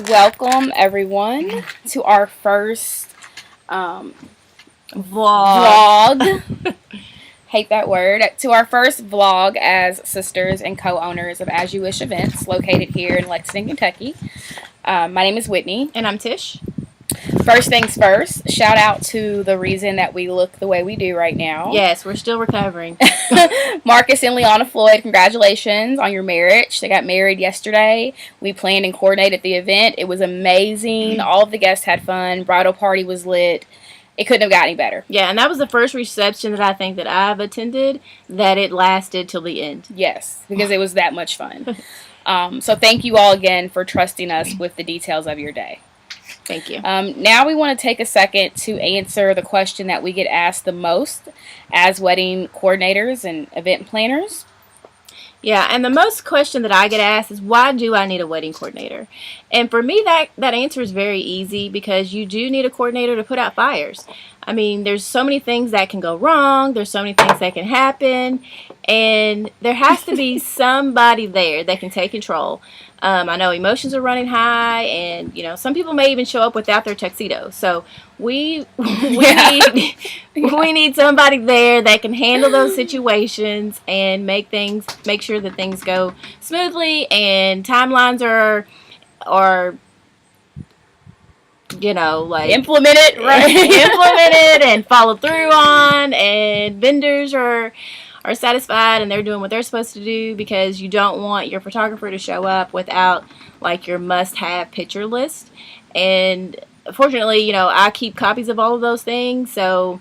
Welcome everyone to our first Vlog. vlog. Hate that word. To our first vlog as sisters and co-owners of As You Wish Events, located here in Lexington, Kentucky. My name is Whitney. And I'm Tish. First things first, shout out to the reason that we look the way we do right now. Yes, we're still recovering. Marcus and Liana Floyd, congratulations on your marriage. They got married yesterday. We planned and coordinated the event. It was amazing. All of the guests had fun. Bridal party was lit. It couldn't have got any better. Yeah, and that was the first reception that I think that I've attended that it lasted till the end. Yes, because it was that much fun. So thank you all again for trusting us with the details of your day. Thank you. Now we want to take a second to answer the question that we get asked the most as wedding coordinators and event planners. Yeah, and the most question that I get asked is, why do I need a wedding coordinator? And for me, that answer is very easy, because you do need a coordinator to put out fires. I mean, there's so many things that can go wrong. There's so many things that can happen. And there has to be somebody there that can take control. I know emotions are running high, and some people may even show up without their tuxedo. So we need somebody there that can handle those situations and make sure that things go smoothly and timelines are implemented, right? implemented and followed through on, and vendors are satisfied and they're doing what they're supposed to do, because you don't want your photographer to show up without your must-have picture list. And fortunately, I keep copies of all of those things, so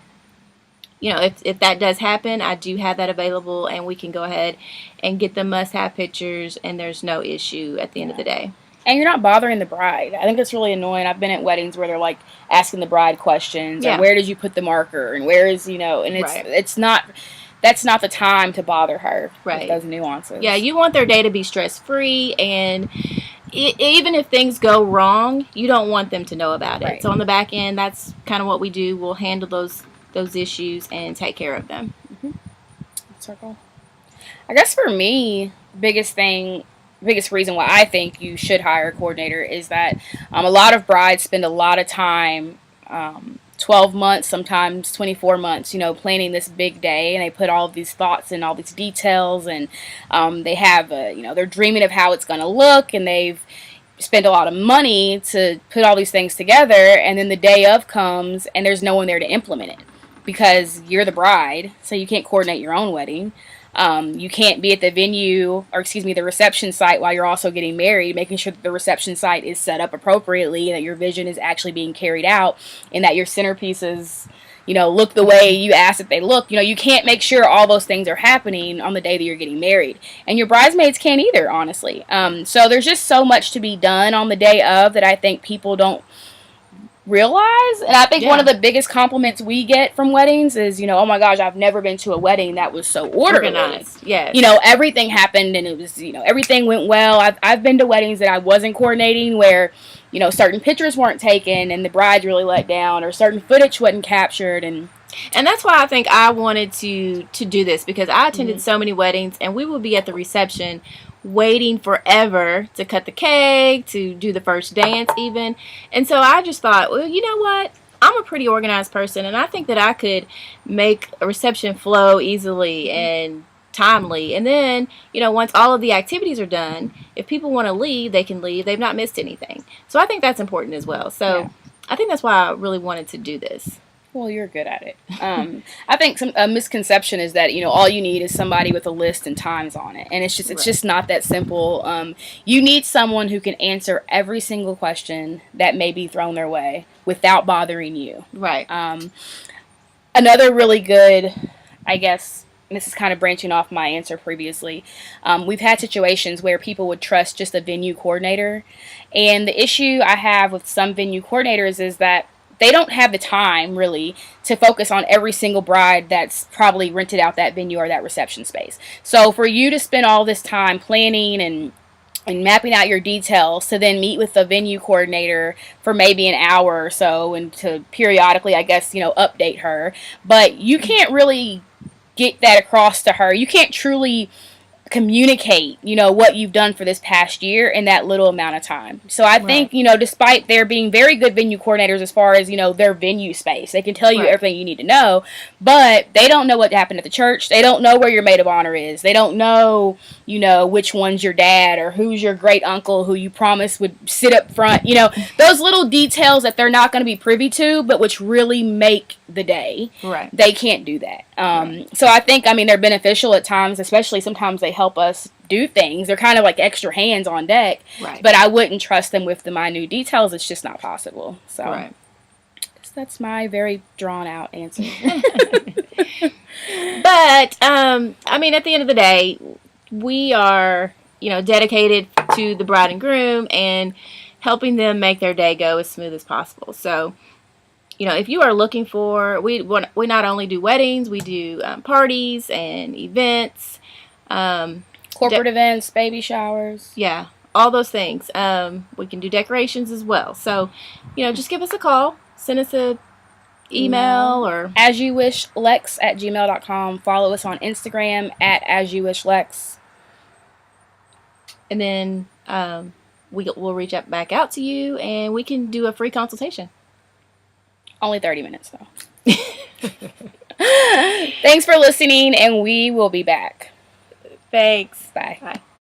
if that does happen, I do have that available, and we can go ahead and get the must-have pictures, and there's no issue at the end of the day. And you're not bothering the bride. I think that's really annoying. I've been at weddings where they're asking the bride questions, or where did you put the marker, and where is, and it's not. That's not the time to bother her with those nuances. Yeah, you want their day to be stress-free, and even if things go wrong, you don't want them to know about it. So on the back end, that's kind of what we do. We'll handle those issues and take care of them. Circle. I guess for me, biggest reason why I think you should hire a coordinator is that a lot of brides spend a lot of time 12 months, sometimes 24 months, planning this big day, and they put all of these thoughts and all these details, and they have, they're dreaming of how it's going to look, and they've spent a lot of money to put all these things together, and then the day of comes, and there's no one there to implement it, because you're the bride, so you can't coordinate your own wedding. You can't be at the venue, or the reception site while you're also getting married, making sure that the reception site is set up appropriately, and that your vision is actually being carried out, and that your centerpieces, look the way you asked that they look. You can't make sure all those things are happening on the day that you're getting married. And your bridesmaids can't either, honestly. So there's just so much to be done on the day of that I think people don't realize. And I think one of the biggest compliments we get from weddings is, oh my gosh, I've never been to a wedding that was so organized. Yes. Everything happened, and it was, everything went well. I've been to weddings that I wasn't coordinating where, certain pictures weren't taken and the bride's really let down, or certain footage wasn't captured, and that's why I think I wanted to do this, because I attended so many weddings, and we would be at the reception waiting forever to cut the cake, to do the first dance even. And so I just thought, well, you know what? I'm a pretty organized person, and I think that I could make a reception flow easily and timely. And then, once all of the activities are done, if people want to leave, they can leave. They've not missed anything. So I think that's important as well. So I think that's why I really wanted to do this. Well, you're good at it. I think a misconception is that all you need is somebody with a list and times on it, and it's just not that simple. You need someone who can answer every single question that may be thrown their way without bothering you. Right. Another really good, I guess, and this is kind of branching off my answer previously. We've had situations where people would trust just a venue coordinator, and the issue I have with some venue coordinators is that they don't have the time, really, to focus on every single bride that's probably rented out that venue or that reception space. So for you to spend all this time planning and mapping out your details to then meet with the venue coordinator for maybe an hour or so, and to periodically, I guess, update her, but you can't really get that across to her. You can't truly communicate, what you've done for this past year in that little amount of time. So I think, despite there being very good venue coordinators as far as, their venue space, they can tell you everything you need to know, but they don't know what happened at the church. They don't know where your maid of honor is. They don't know, which one's your dad or who's your great uncle who you promised would sit up front. Those little details that they're not going to be privy to, but which really make the day. Right. They can't do that. So I think, they're beneficial at times, especially sometimes they help us do things. They're kind of like extra hands on deck. Right. But I wouldn't trust them with the minute details. It's just not possible. So right. That's my very drawn out answer. But, at the end of the day, we are, dedicated to the bride and groom and helping them make their day go as smooth as possible. So, if you are looking for, we not only do weddings, we do parties and events. Corporate events, baby showers. Yeah, all those things. We can do decorations as well. So, just give us a call. Send us a email or asyouwishlex@gmail.com. Follow us on Instagram @asyouwishlex. And then we'll reach back out to you and we can do a free consultation. Only 30 minutes though. Thanks for listening, and we will be back. Thanks. Bye. Bye.